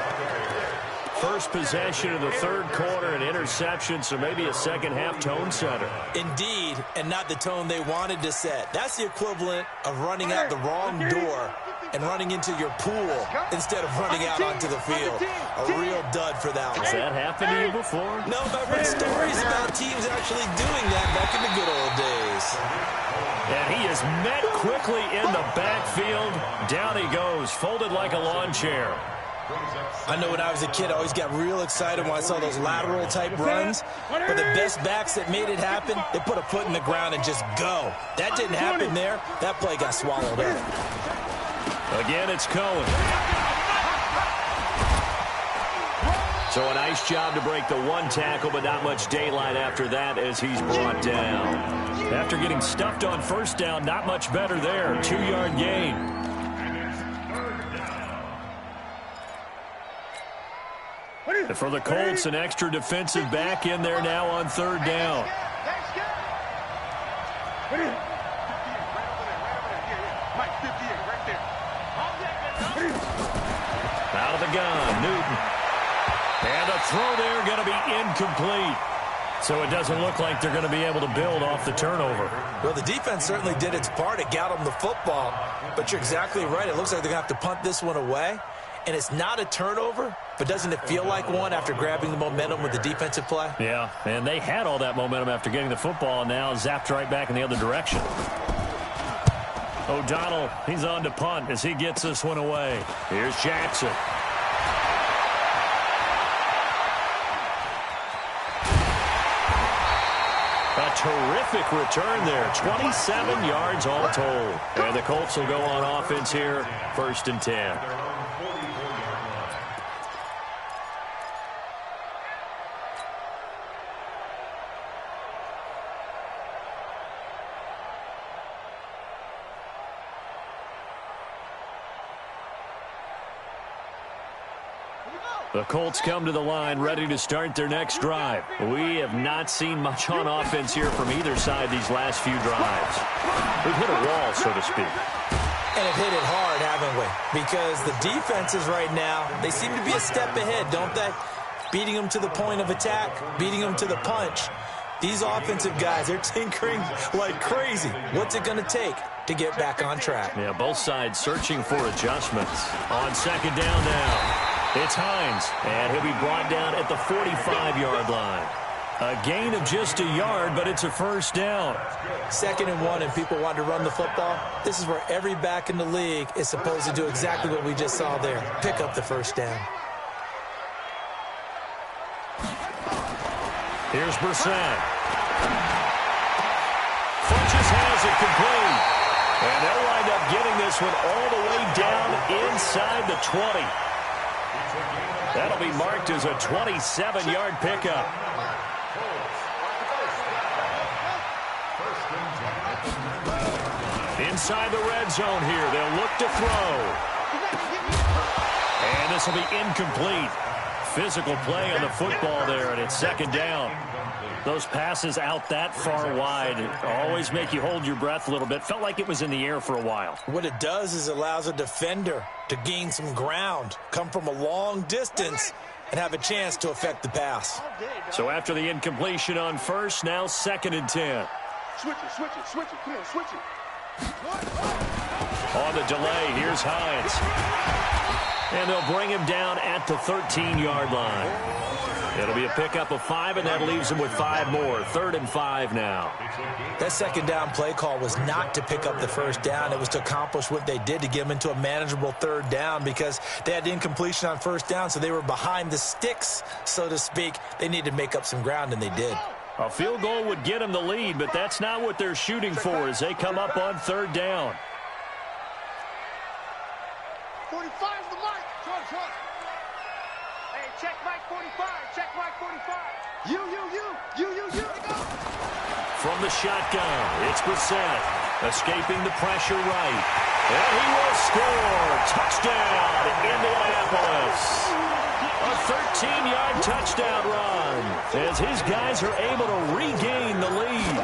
First possession of the third quarter, an interception, so maybe a second-half tone setter. Indeed, and not the tone they wanted to set. That's the equivalent of running out the wrong door and running into your pool instead of running out onto the field. A real dud for that one. Has that happened to you before? No, but I've heard stories about teams actually doing that back in the good old days. And he is met quickly in the backfield. Down he goes, folded like a lawn chair. I know when I was a kid, I always got real excited when I saw those lateral-type runs. But the best backs that made it happen, they put a foot in the ground and just go. That didn't happen there. That play got swallowed up. Again, it's Cohen. So a nice job to break the one tackle, but not much daylight after that as he's brought down. After getting stuffed on first down, not much better there. 2-yard gain. And for the Colts, an extra defensive back in there now on third down. Out of the gun, Newton. And the throw there going to be incomplete. So it doesn't look like they're going to be able to build off the turnover. Well, the defense certainly did its part. It got them the football. But you're exactly right. It looks like they're going to have to punt this one away. And it's not a turnover, but doesn't it feel like one after grabbing the momentum with the defensive play? Yeah, and they had all that momentum after getting the football, and now zapped right back in the other direction. O'Donnell, he's on to punt as he gets this one away. Here's Jackson. A terrific return there. 27 yards all told. And the Colts will go on offense here, 1st and 10. The Colts come to the line ready to start their next drive. We have not seen much on offense here from either side these last few drives. We've hit a wall, so to speak. And have hit it hard, haven't we? Because the defenses right now, they seem to be a step ahead, don't they? Beating them to the point of attack, beating them to the punch. These offensive guys, they're tinkering like crazy. What's it going to take to get back on track? Yeah, both sides searching for adjustments. On second down now. It's Hines, and he'll be brought down at the 45-yard line. A gain of just a yard, but it's a first down. 2nd and 1, and people want to run the football. This is where every back in the league is supposed to do exactly what we just saw there. Pick up the first down. Here's Brissett. Funches has it complete. And they'll wind up getting this one all the way down inside the 20. That'll be marked as a 27-yard pickup. Inside the red zone here, they'll look to throw. And this will be incomplete. Physical play on the football there, and it's 2nd down. Those passes out that far wide always make you hold your breath a little bit. Felt like it was in the air for a while. What it does is allows a defender to gain some ground, come from a long distance, and have a chance to affect the pass. So after the incompletion on first, now 2nd and 10. Switch it. Come on, switch it. On the delay, here's Hines. And they'll bring him down at the 13-yard line. It'll be a pickup of 5, and that leaves them with 5 more. 3rd and 5 now. That second down play call was not to pick up the first down. It was to accomplish what they did, to get them into a manageable 3rd down, because they had incompletion on first down, so they were behind the sticks, so to speak. They needed to make up some ground, and they did. A field goal would get them the lead, but that's not what they're shooting for as they come up on 3rd down. 45 is the mic. Trump. Hey, check mic 45. Check mic 45. You. Go. From the shotgun, it's Brissett, escaping the pressure right. And he will score. Touchdown, Indianapolis. A 13-yard touchdown run as his guys are able to regain the lead.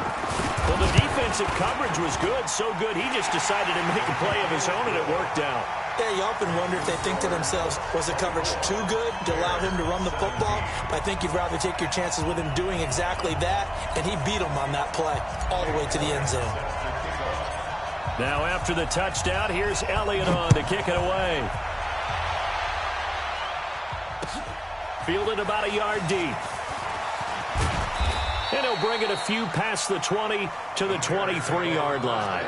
Well, the defensive coverage was good, so good he just decided to make a play of his own, and it worked out. Yeah, you often wonder if they think to themselves, was the coverage too good to allow him to run the football? But I think you'd rather take your chances with him doing exactly that, and he beat him on that play all the way to the end zone. Now after the touchdown, here's Elliott on to kick it away. Fielded about a yard deep. And he'll bring it a few past the 20 to the 23-yard line.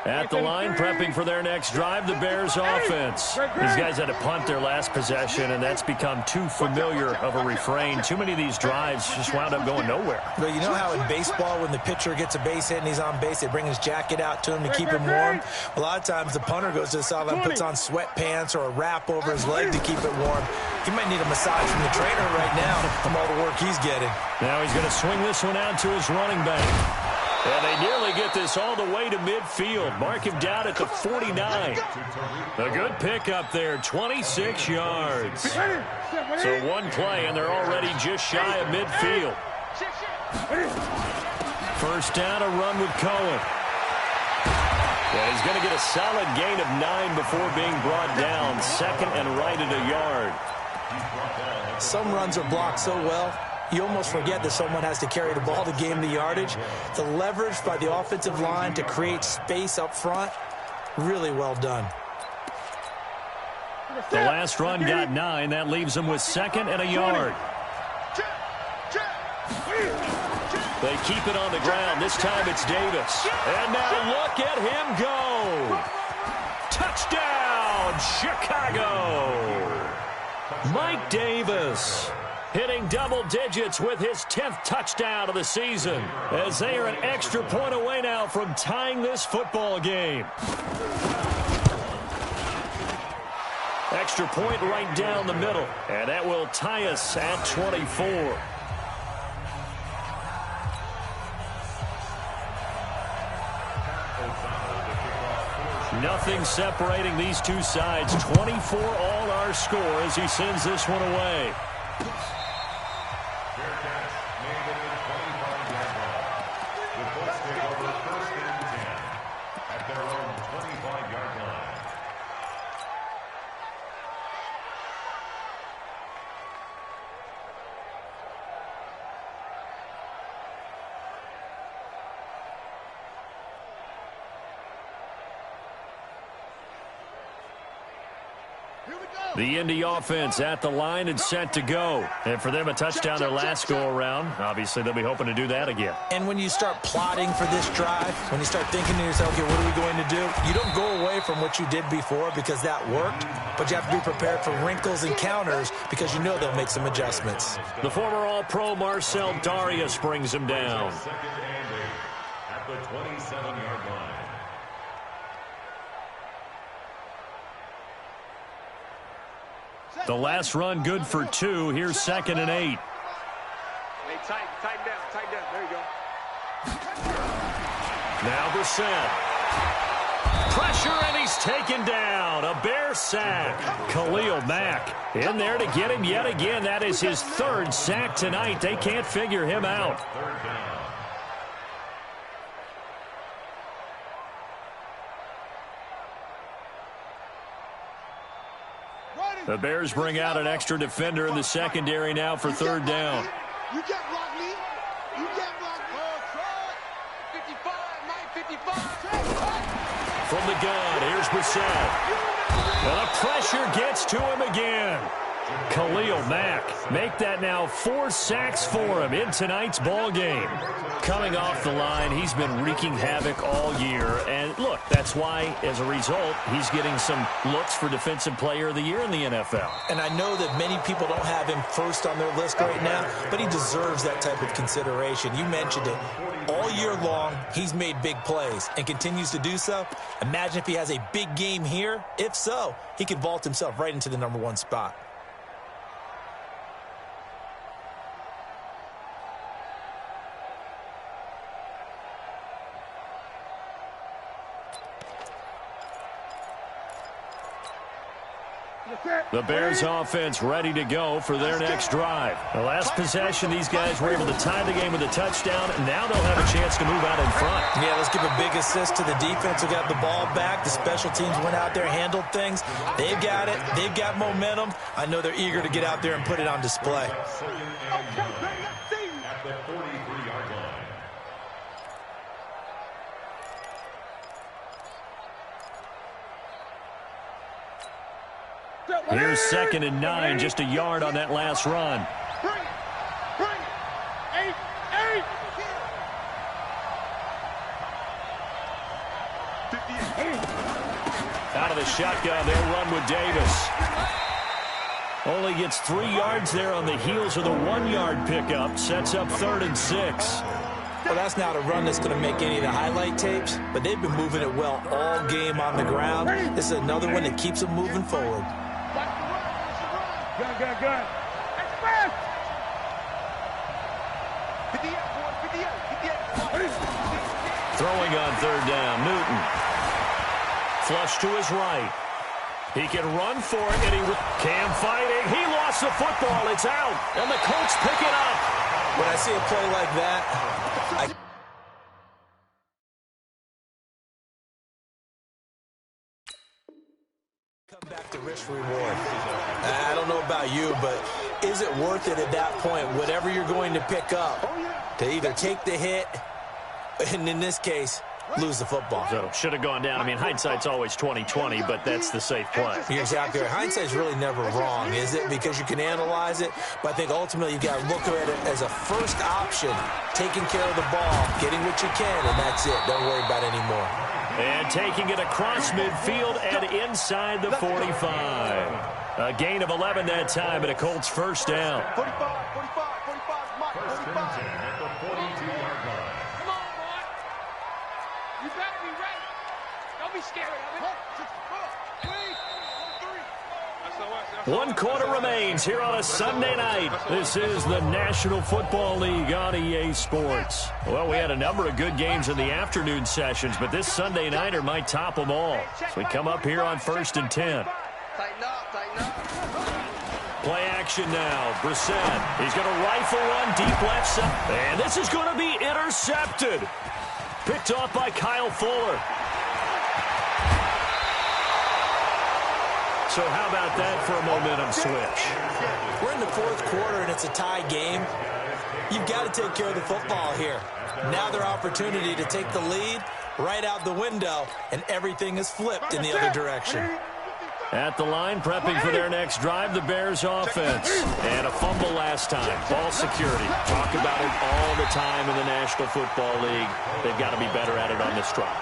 At the line, prepping for their next drive, the Bears offense. These guys had to punt their last possession, and that's become too familiar of a refrain. Too many of these drives just wound up going nowhere. But you know how in baseball, when the pitcher gets a base hit and he's on base, they bring his jacket out to him to keep him warm? A lot of times the punter goes to the sideline, puts on sweatpants or a wrap over his leg to keep it warm. He might need a massage from the trainer right now from all the work he's getting. Now he's going to swing this one out to his running back. And they nearly get this all the way to midfield. Mark him down at the 49. A good pickup there, 26 yards. So one play, and they're already just shy of midfield. First down, a run with Cohen. Yeah, he's going to get a solid gain of 9 before being brought down. 2nd and right at a yard. Some runs are blocked so well, you almost forget that someone has to carry the ball to gain the yardage. The leverage by the offensive line to create space up front, really well done. The last run got 9. That leaves them with 2nd and a yard. They keep it on the ground. This time it's Davis. And now look at him go. Touchdown, Chicago. Mike Davis hitting double digits with his 10th touchdown of the season, as they are an extra point away now from tying this football game. Extra point right down the middle, and that will tie us at 24. Nothing separating these two sides. 24 all our score as he sends this one away. The Indy offense at the line and set to go. And for them, a touchdown their last go-around. Obviously, they'll be hoping to do that again. And when you start plotting for this drive, when you start thinking to yourself, okay, what are we going to do? You don't go away from what you did before because that worked, but you have to be prepared for wrinkles and counters because you know they'll make some adjustments. The former All-Pro Marcel Darius brings him down. At the 27-yard line. The last run good for 2. Here's 2nd and 8. Hey, tighten down. There you go. Now Brissett. Pressure, and he's taken down. A Bear sack. Khalil Mack in there to get him yet again. That is his 3rd sack tonight. They can't figure him out. Ready, The Bears bring out an extra defender in the secondary now for third down. You can't block me. You can't block me. 55, Mike, 55. From the gun, here's Brissett. And the pressure gets to him again. Khalil Mack, make that now 4 sacks for him in tonight's ball game. Coming off the line, he's been wreaking havoc all year. And look, that's why, as a result, he's getting some looks for Defensive Player of the Year in the NFL. And I know that many people don't have him first on their list right now, but he deserves that type of consideration. You mentioned it. All year long, he's made big plays and continues to do so. Imagine if he has a big game here. If so, he could vault himself right into the #1 spot. The Bears offense ready to go for their next drive. The last possession, these guys were able to tie the game with a touchdown, and now they'll have a chance to move out in front. Yeah, let's give a big assist to the defense who got the ball back. The special teams went out there, handled things. They've got it. They've got momentum. I know they're eager to get out there and put it on display. At the 43-yard line. Here's 2nd and 9, just a yard on that last run. Bring it. 8. Out of the shotgun, they'll run with Davis. Only gets 3 yards there on the heels of the 1-yard pickup. Sets up 3rd and 6. Well, that's not a run that's going to make any of the highlight tapes, but they've been moving it well all game on the ground. This is another one that keeps them moving forward. Good. Express. 58. Throwing on 3rd down, Newton. Flush to his right. He can run for it, and he Cam fighting. He lost the football. It's out, and the Colts pick it up. When I see a play like that, come back to risk reward. I don't know about you, but is it worth it at that point, whatever you're going to pick up, to either take the hit, and in this case, lose the football? So, should have gone down. I mean, hindsight's always 20/20, but that's the safe play. You're exactly right. Hindsight's really never wrong, is it? Because you can analyze it, but I think ultimately you've got to look at it as a first option, taking care of the ball, getting what you can, and that's it. Don't worry about it anymore. And taking it across midfield and inside the 45. A gain of 11 that time, and a Colts first down. 45, Mike, 45. At the 42-yard line. Come on, Mark. You better be ready. Don't be scared of it. 1 quarter remains here on a Sunday night. This is the National Football League on EA Sports. Well, we had a number of good games in the afternoon sessions, but this Sunday nighter might top them all. So we come up here on 1st and 10. Tighten up. Play action now. Brissett. He's going to rifle one deep left side. And this is going to be intercepted. Picked off by Kyle Fuller. So how about that for a momentum switch? We're in the 4th quarter, and it's a tie game. You've got to take care of the football here. Now their opportunity to take the lead right out the window, and everything is flipped in the other direction. At the line, prepping for their next drive, the Bears offense. And a fumble last time. Ball security. Talk about it all the time in the National Football League. They've got to be better at it on this drive.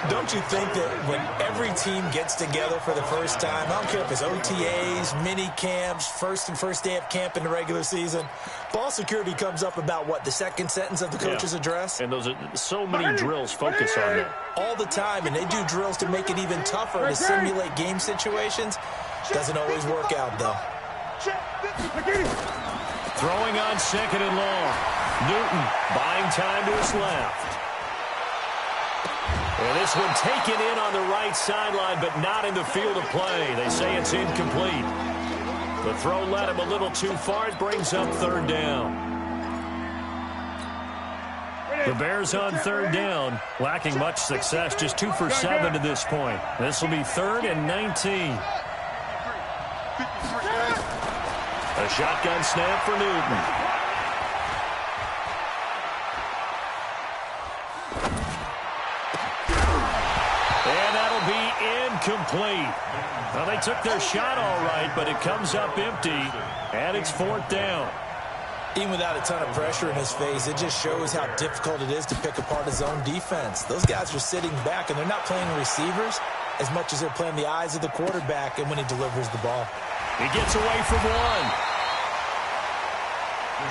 Don't you think that when every team gets together for the first time, I don't care if it's OTAs, mini camps, first day of camp in the regular season, ball security comes up about, what, the second sentence of the coach's address? And those are so many drills focus on that. All the time, and they do drills to make it even tougher to simulate game situations. Doesn't always work out, though. Throwing on 2nd and long. Newton buying time to his left. And this one taken in on the right sideline, but not in the field of play. They say it's incomplete. The throw led him a little too far. It brings up 3rd down. The Bears on 3rd down, lacking much success, just 2 for 7 to this point. This will be 3rd and 19. A shotgun snap for Newton. And that'll be incomplete. Well, they took their shot all right, but it comes up empty, and it's 4th down. Even without a ton of pressure in his face, it just shows how difficult it is to pick apart his own defense. Those guys are sitting back, and they're not playing receivers as much as they're playing the eyes of the quarterback and when he delivers the ball. He gets away from one. The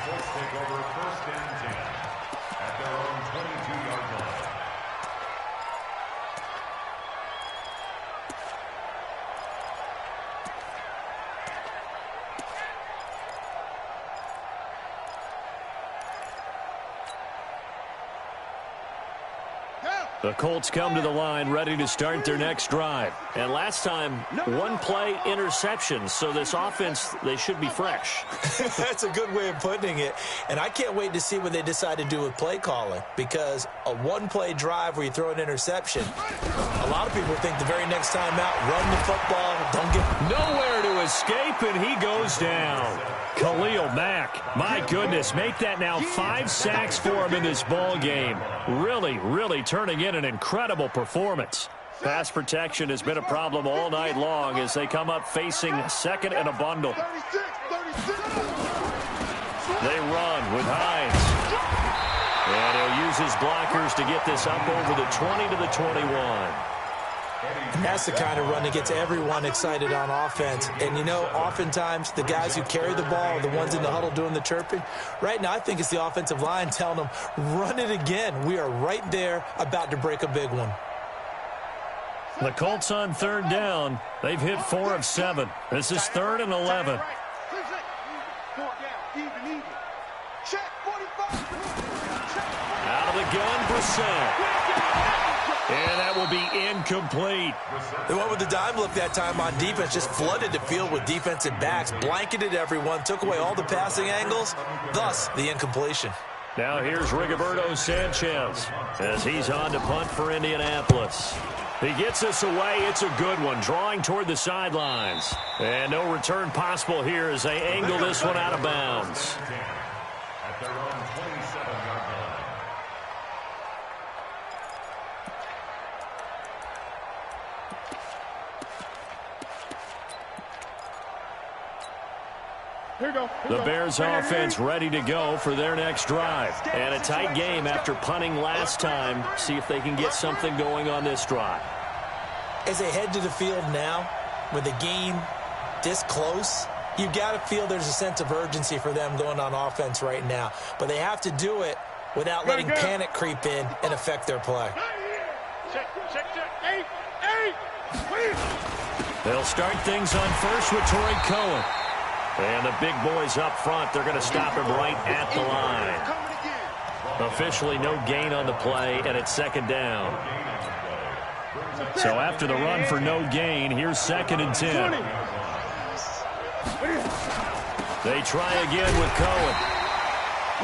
Colts take over 1st and 10 at their own 22-yard line. The Colts come to the line ready to start their next drive. And last time, one play interception. So this offense, they should be fresh. That's a good way of putting it. And I can't wait to see what they decide to do with play calling. Because a one-play drive where you throw an interception, a lot of people think the very next time out, run the football, don't get nowhere to escape, and he goes down. Khalil Mack, my goodness, make that now 5 sacks for him in this ball game. Really turning in an incredible performance. Pass protection has been a problem all night long as they come up facing 2nd and a bundle. They run with Hines. And he'll use his blockers to get this up over the 20 to the 21. And that's the kind of run that gets everyone excited on offense. And, you know, oftentimes the guys who carry the ball are the ones in the huddle doing the chirping. Right now, I think it's the offensive line telling them, run it again. We are right there about to break a big one. The Colts on 3rd down. They've hit 4 of 7. This is 3rd and 11. Out of the gun, Brissett. And that will be incomplete. They went with the dime look that time on defense, just flooded the field with defensive backs, blanketed everyone, took away all the passing angles, thus the incompletion. Now here's Rigoberto Sanchez as he's on to punt for Indianapolis. He gets this away. It's a good one, drawing toward the sidelines. And no return possible here as they angle this one out of bounds. At their own 27-yard line. The Bears offense ready to go for their next drive. And a tight game after punting last time. See if they can get something going on this drive. As they head to the field now, with the game this close, you've got to feel there's a sense of urgency for them going on offense right now. But they have to do it without letting panic creep in and affect their play. They'll start things on first with Torrey Cohen. And the big boys up front, they're going to stop him right at the line. Officially no gain on the play, and it's 2nd down. So after the run for no gain, here's 2nd and 10. They try again with Cohen.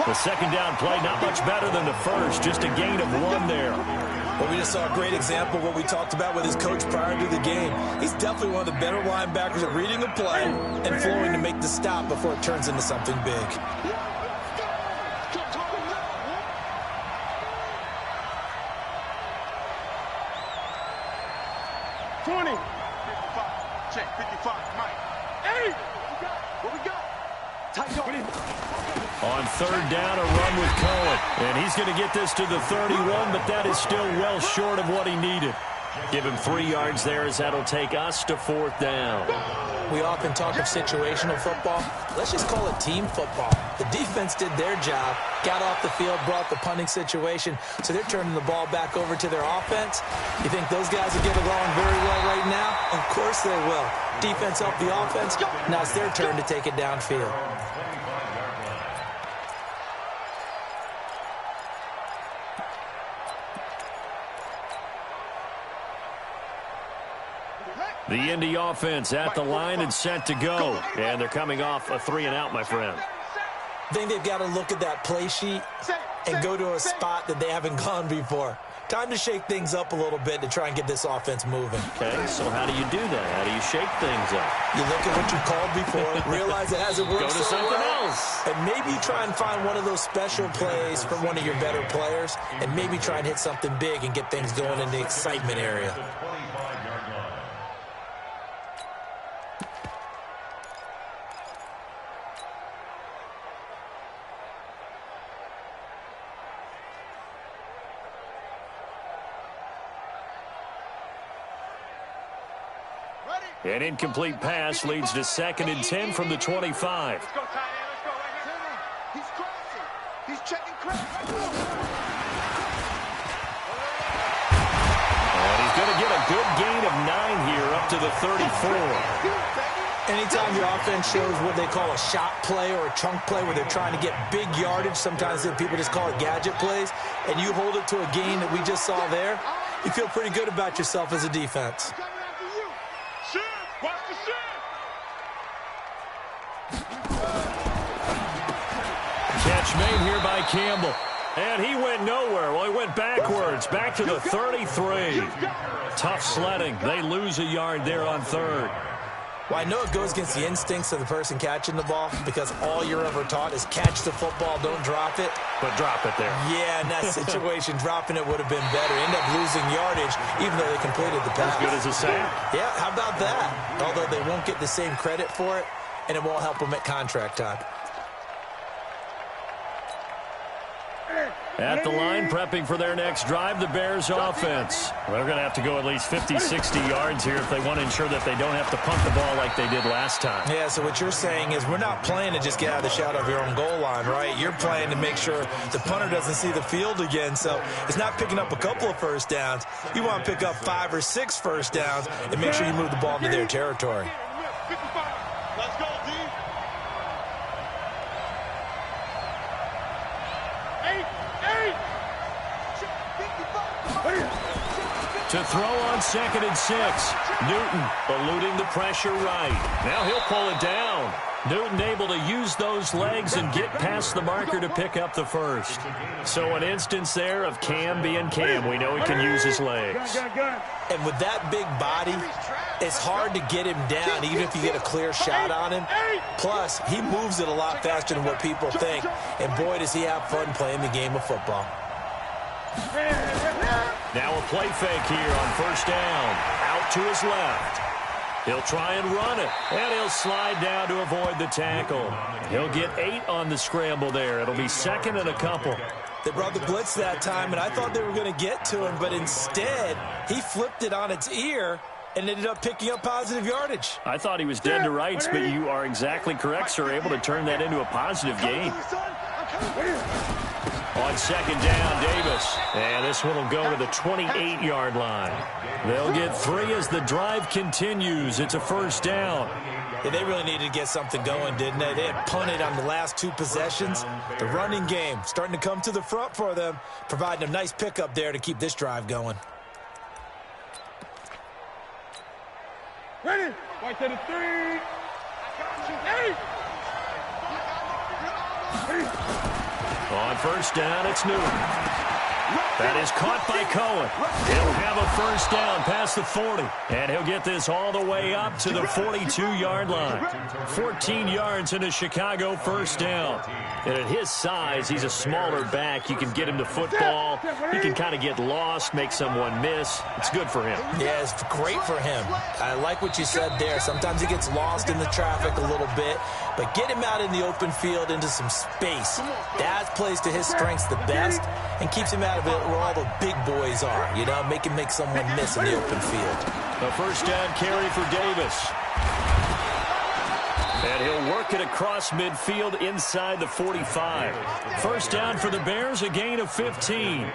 The 2nd down play, not much better than the first, just a gain of 1 there. Well, we just saw a great example of what we talked about with his coach prior to the game. He's definitely one of the better linebackers at reading a play and flowing to make the stop before it turns into something big. On 3rd down, a run with Cohen. And he's going to get this to the 31, but that is still well short of what he needed. Give him 3 yards there as that'll take us to 4th down. We often talk of situational football. Let's just call it team football. The defense did their job, got off the field, brought the punting situation, so they're turning the ball back over to their offense. You think those guys will get along very well right now? Of course they will. Defense helped the offense. Now it's their turn to take it downfield. The Indy offense at the line and set to go. And they're coming off a 3-and-out, my friend. I think they've got to look at that play sheet and go to a spot that they haven't gone before. Time to shake things up a little bit to try and get this offense moving. Okay, so how do you do that? How do you shake things up? You look at what you called before, realize it hasn't worked. Go to something else. And maybe try and find one of those special plays from one of your better players, and maybe try and hit something big and get things going in the excitement area. An incomplete pass leads to 2nd and 10 from the 25. Let's go, tight end. Let's go right here. He's crossing. He's checking crack. And he's going to get a good gain of 9 here up to the 34. Anytime your offense shows what they call a shot play or a chunk play where they're trying to get big yardage, sometimes people just call it gadget plays, and you hold it to a gain that we just saw there, you feel pretty good about yourself as a defense. Watch the shit! Catch made here by Campbell. And he went nowhere. Well, he went backwards, back to the 33. Tough sledding. They lose a yard there on 3rd. Well, I know it goes against the instincts of the person catching the ball because all you're ever taught is catch the football, don't drop it. But drop it there. Yeah, in that situation, dropping it would have been better. End up losing yardage, even though they completed the pass. As good as a sack. Yeah, how about that? Although they won't get the same credit for it, and it won't help them at contract time. At the line, prepping for their next drive, the Bears offense. They're going to have to go at least 50, 60 yards here if they want to ensure that they don't have to punt the ball like they did last time. Yeah, so what you're saying is we're not playing to just get out of the shadow of your own goal line, right? You're playing to make sure the punter doesn't see the field again. So it's not picking up a couple of first downs. You want to pick up 5 or 6 first downs and make sure you move the ball into their territory. Let's go, D. 8. To throw on 2nd and 6. Newton eluding the pressure right. Now he'll pull it down. Newton able to use those legs and get past the marker to pick up the first. So an instance there of Cam being Cam. We know he can use his legs. And with that big body, it's hard to get him down even if you get a clear shot on him. Plus, he moves it a lot faster than what people think. And boy, does he have fun playing the game of football. Now a play fake here on 1st down. Out to his left. He'll try and run it, and he'll slide down to avoid the tackle. He'll get 8 on the scramble there. It'll be 2nd and a couple. They brought the blitz that time, and I thought they were going to get to him, but instead, he flipped it on its ear and ended up picking up positive yardage. I thought he was dead to rights, but you are exactly correct, sir. Able to turn that into a positive gain. On 2nd down, Davis. And this one will go to the 28-yard line. They'll get 3 as the drive continues. It's a 1st down. Yeah, they really needed to get something going, didn't they? They had punted on the last 2 possessions. The running game starting to come to the front for them, providing a nice pickup there to keep this drive going. Ready? Right to the 3. I got you. 8. On 1st down, it's Newton. That is caught by Cohen. He'll have a 1st down past the 40. And he'll get this all the way up to the 42-yard line. 14 yards into Chicago 1st down. And at his size, he's a smaller back. You can get him to football. He can kind of get lost, make someone miss. It's good for him. Yeah, it's great for him. I like what you said there. Sometimes he gets lost in the traffic a little bit. But get him out in the open field into some space. That plays to his strengths the best and keeps him out of it where all the big boys are. You know, make someone miss in the open field. A 1st down carry for Davis. And he'll work it across midfield inside the 45. 1st down for the Bears, a gain of 15.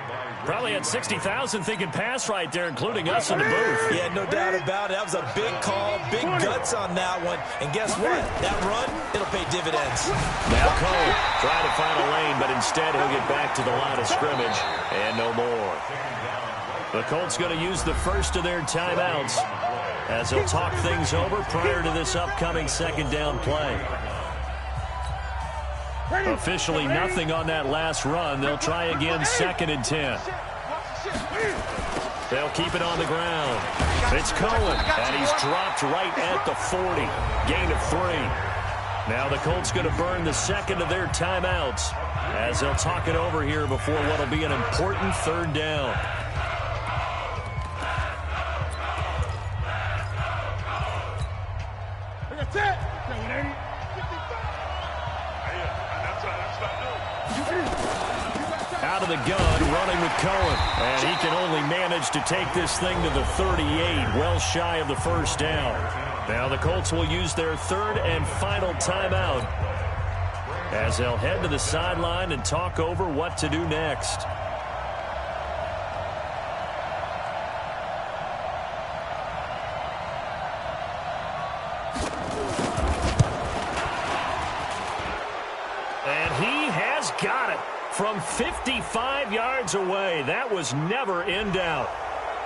Probably had 60,000 thinking pass right there, including us in the booth. Yeah, no doubt about it. That was a big call, big guts on that one. And guess what? That run, it'll pay dividends. Now Cole trying to find a lane, but instead he'll get back to the line of scrimmage and no more. The Colts going to use the first of their timeouts as they'll talk things over prior to this upcoming 2nd down play. Officially nothing on that last run. They'll try again 2nd and 10. They'll keep it on the ground. It's Cohen, and he's dropped right at the 40. Gain of 3. Now the Colts going to burn the second of their timeouts as they'll talk it over here before what will be an important third down. Out of the gun, running with Cohen. And he can only manage to take this thing to the 38, well shy of the first down. Now the Colts will use their third and final timeout as they'll head to the sideline and talk over what to do next. And he has got it. From 55 yards away, that was never in doubt.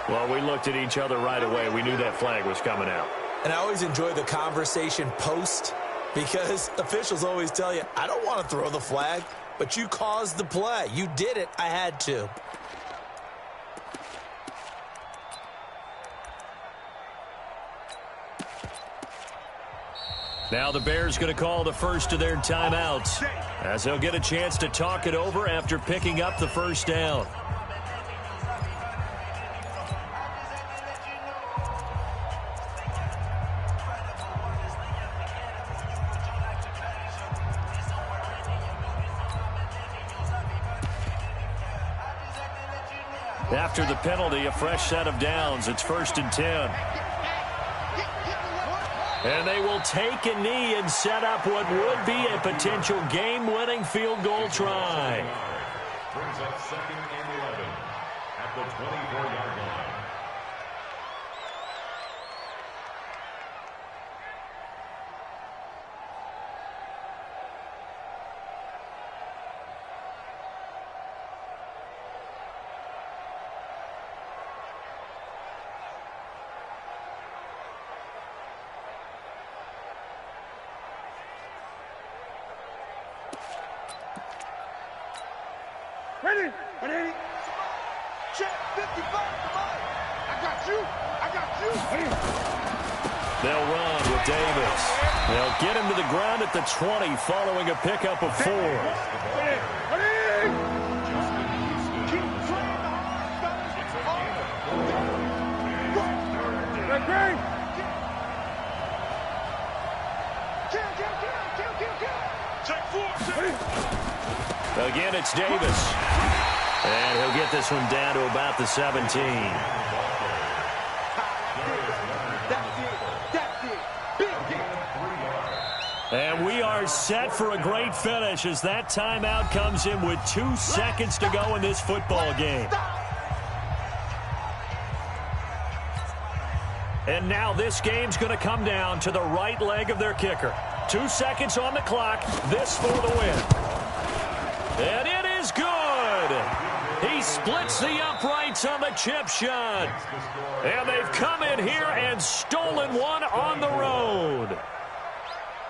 Well, we looked at each other right away. We knew that flag was coming out. And I always enjoy the conversation post because officials always tell you, I don't want to throw the flag, but you caused the play. You did it. I had to. Now the Bears going to call the first of their timeouts as they'll get a chance to talk it over after picking up the first down. After the penalty, a fresh set of downs. It's 1st and 10. And they will take a knee and set up what would be a potential game-winning field goal try. Brings up 2nd and 11 at the 24-yard line. Ready? Ready? Check 55. I got you. I got you. They'll run with Davis. They'll get him to the ground at the 20 following a pickup of 4. Ready? Ready? Keep playing the hard. Ready? Check 4. Again, it's Davis. And he'll get this one down to about the 17. And we are set for a great finish as that timeout comes in with 2 seconds to go in this football game. And now this game's going to come down to the right leg of their kicker. 2 seconds on the clock. This for the win. And it is good. He splits the uprights on the chip shot. And they've come in here and stolen one on the road.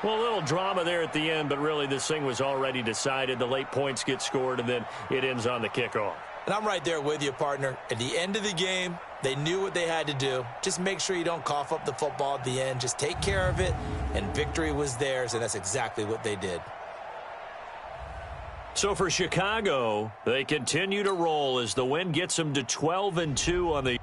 Well, a little drama there at the end, but really this thing was already decided. The late points get scored, and then it ends on the kickoff. And I'm right there with you, partner. At the end of the game, they knew what they had to do. Just make sure you don't cough up the football at the end. Just take care of it, and victory was theirs, and that's exactly what they did. So for Chicago, they continue to roll as the win gets them to 12-2 on the